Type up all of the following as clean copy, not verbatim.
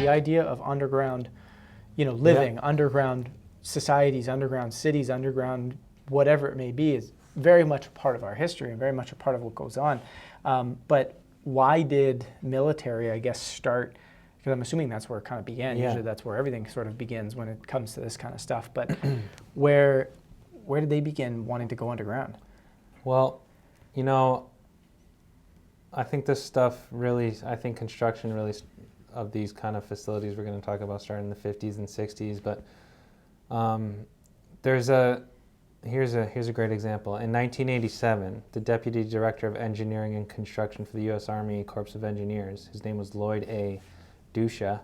the idea of underground, living, underground societies, underground cities, underground whatever it may be is very much a part of our history and very much a part of what goes on. But why did military, I guess, start? Because I'm assuming that's where it kind of began. Usually that's where everything sort of begins when it comes to this kind of stuff. But where did they begin wanting to go underground? Well, I think this stuff really, construction really of these kind of facilities we're going to talk about starting in the 50s and 60s. But here's a great example. In 1987, the Deputy Director of Engineering and Construction for the U.S. Army Corps of Engineers, his name was Lloyd A. Dusha,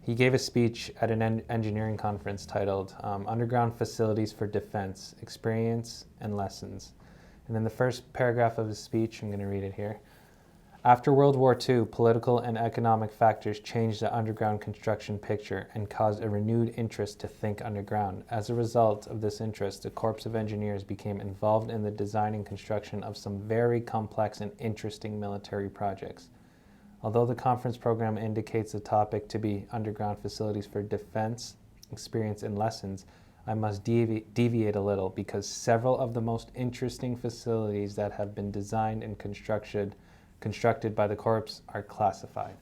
he gave a speech at an engineering conference titled Underground Facilities for Defense, Experience and Lessons. And in the first paragraph of his speech, I'm going to read it here. After World War II, political and economic factors changed the underground construction picture and caused a renewed interest to think underground. As a result of this interest, the Corps of Engineers became involved in the design and construction of some very complex and interesting military projects. Although the conference program indicates the topic to be underground facilities for defense, experience, and lessons, I must deviate a little because several of the most interesting facilities that have been designed and constructed by the Corps are classified.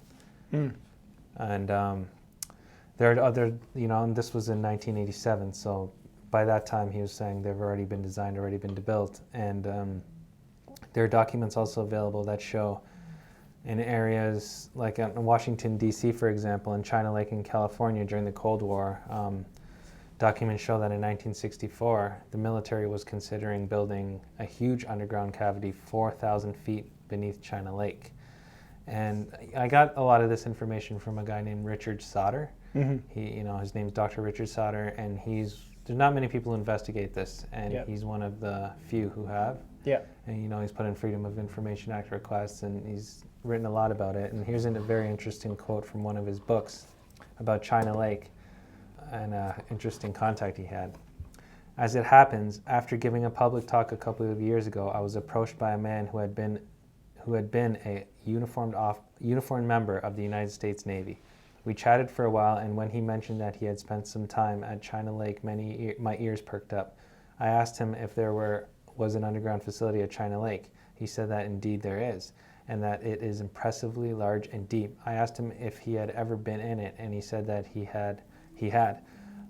And there are other, and this was in 1987, so by that time he was saying they've already been designed, already been built, and there are documents also available that show in areas like in Washington, D.C., for example, and China Lake in California during the Cold War. Documents show that in 1964, the military was considering building a huge underground cavity 4,000 feet beneath China Lake. And I got a lot of this information from a guy named Richard Sauter. He, his name's Dr. Richard Sauter, and there's not many people who investigate this, and he's one of the few who have. And he's put in Freedom of Information Act requests, and he's written a lot about it. And here's a very interesting quote from one of his books about China Lake and an interesting contact he had. As it happens, after giving a public talk a couple of years ago, I was approached by a man who had been a uniformed member of the United States Navy. We chatted for a while, and when he mentioned that he had spent some time at China Lake, my ears perked up. I asked him if there was an underground facility at China Lake. He said that indeed there is, and that it is impressively large and deep. I asked him if he had ever been in it, and he said that he had,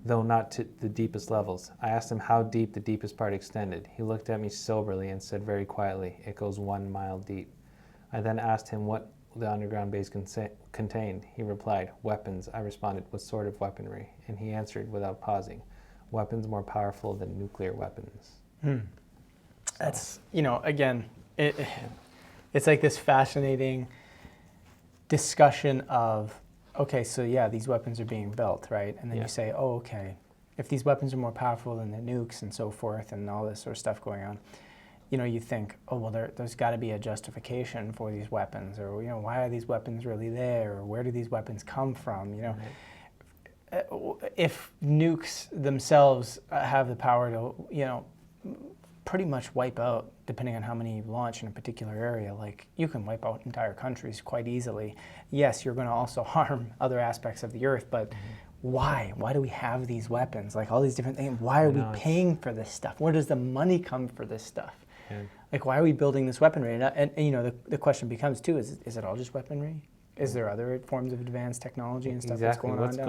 though not to the deepest levels. I asked him how deep the deepest part extended. He looked at me soberly and said very quietly, "It goes 1 mile deep." I then asked him what the underground base contained. He replied, "Weapons." I responded, "What sort of weaponry?" And he answered without pausing, "Weapons more powerful than nuclear weapons." That's, again, it's like this fascinating discussion of, okay, so these weapons are being built, right? And then you say, oh, okay, if these weapons are more powerful than the nukes and so forth and all this sort of stuff going on, you think, oh, well, there's got to be a justification for these weapons, or, why are these weapons really there, or where do these weapons come from, If nukes themselves have the power to, pretty much wipe out, depending on how many you launch in a particular area, like you can wipe out entire countries quite easily. Yes, you're going to also harm other aspects of the earth, but why? Why do we have these weapons? Like all these different things. Why are we paying for this stuff? Where does the money come for this stuff? Like, why are we building this weaponry? And the question becomes too: is it all just weaponry? Is there other forms of advanced technology and stuff that's going on down there?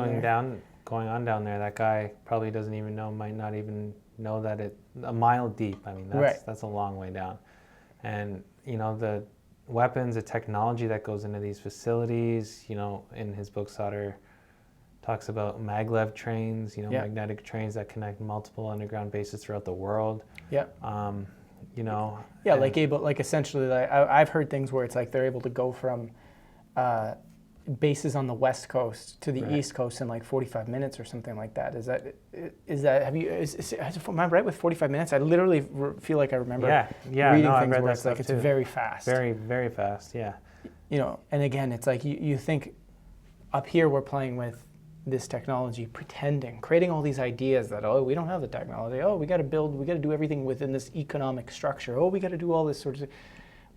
What's going on down there? That guy probably doesn't even know. Might not even know that it's a mile deep. I mean, that's a long way down. And the weapons, the technology that goes into these facilities. In his book, Sauter talks about maglev trains. Magnetic trains that connect multiple underground bases throughout the world. Like essentially, I've heard things where it's like they're able to go from bases on the West Coast to the East Coast in like 45 minutes or something like that. Am I right with 45 minutes? I literally feel like I remember reading things where it's like it's very fast. Very, very fast, And again, it's like you think up here we're playing with this technology, creating all these ideas that, oh, we don't have the technology. Oh, we got to do everything within this economic structure. Oh, we got to do all this sort of,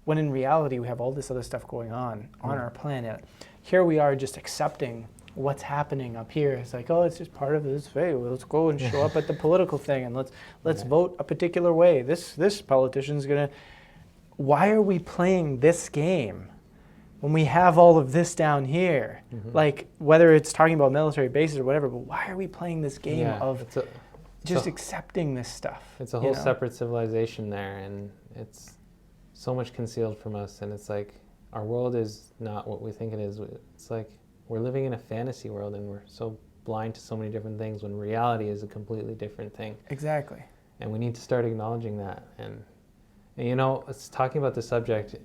when in reality we have all this other stuff going on our planet. Here we are just accepting what's happening up here. It's like, oh, it's just part of this. Hey, well, let's go and show up at the political thing and let's vote a particular way. This politician's gonna. Why are we playing this game when we have all of this down here? Like, whether it's talking about military bases or whatever, but why are we playing this game of just accepting this stuff? It's a whole separate civilization there, and it's so much concealed from us, and it's like our world is not what we think it is. It's like we're living in a fantasy world, and we're so blind to so many different things when reality is a completely different thing. Exactly. And we need to start acknowledging that. And you know, it's talking about the subject,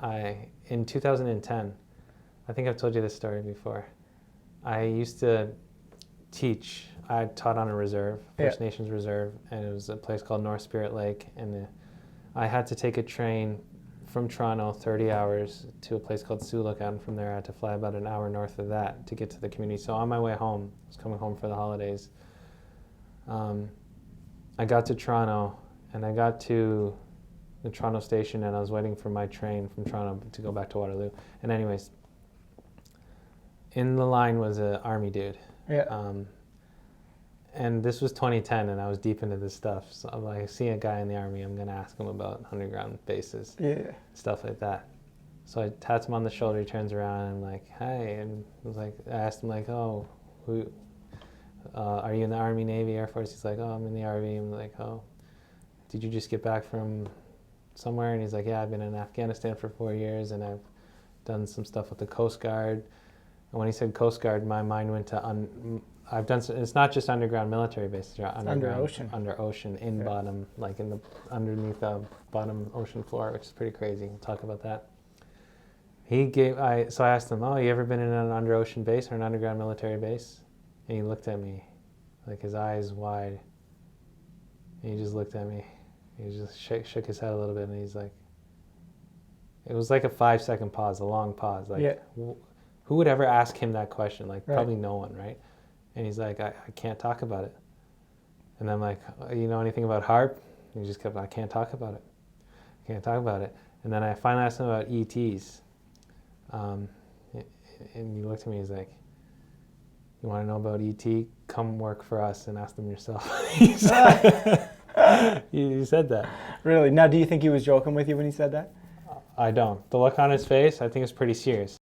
in 2010, I think I've told you this story before. I used to teach. I taught on a reserve, First Nations reserve, and it was a place called North Spirit Lake. And I had to take a train from Toronto, 30 hours, to a place called Sioux Lookout, and from there I had to fly about an hour north of that to get to the community. So on my way home, I was coming home for the holidays, I got to Toronto, and I got to the Toronto station, and I was waiting for my train from Toronto to go back to Waterloo. And anyways, in the line was an army dude. And this was 2010, and I was deep into this stuff. So I'm like, I see a guy in the army, I'm gonna ask him about underground bases, stuff like that. So I tapped him on the shoulder, he turns around, and I'm like, hey, and I was like, I asked him like, oh, are you in the Army, Navy, Air Force? He's like, oh, I'm in the RV. I'm like, oh, did you just get back from somewhere? And he's like, yeah, I've been in Afghanistan for 4 years, and I've done some stuff with the Coast Guard. And when he said Coast Guard, my mind went to I've done. It's not just underground military bases. Under ocean. Under ocean, in bottom, like underneath the bottom ocean floor, which is pretty crazy. We'll talk about that. So I asked him, oh, you ever been in an under ocean base or an underground military base? And he looked at me, like his eyes wide. And he just looked at me. He just shook his head a little bit, and he's like, it was like a 5-second pause, a long pause. Like, who would ever ask him that question? Like, probably no one, right? And he's like, I can't talk about it. And I'm like, you know anything about HARP? And he just kept, I can't talk about it. I can't talk about it. And then I finally asked him about ETs. And he looked at me, he's like, you want to know about ET? Come work for us and ask them yourself. He said that. Really? Now, do you think he was joking with you when he said that? I don't. The look on his face, I think it's pretty serious.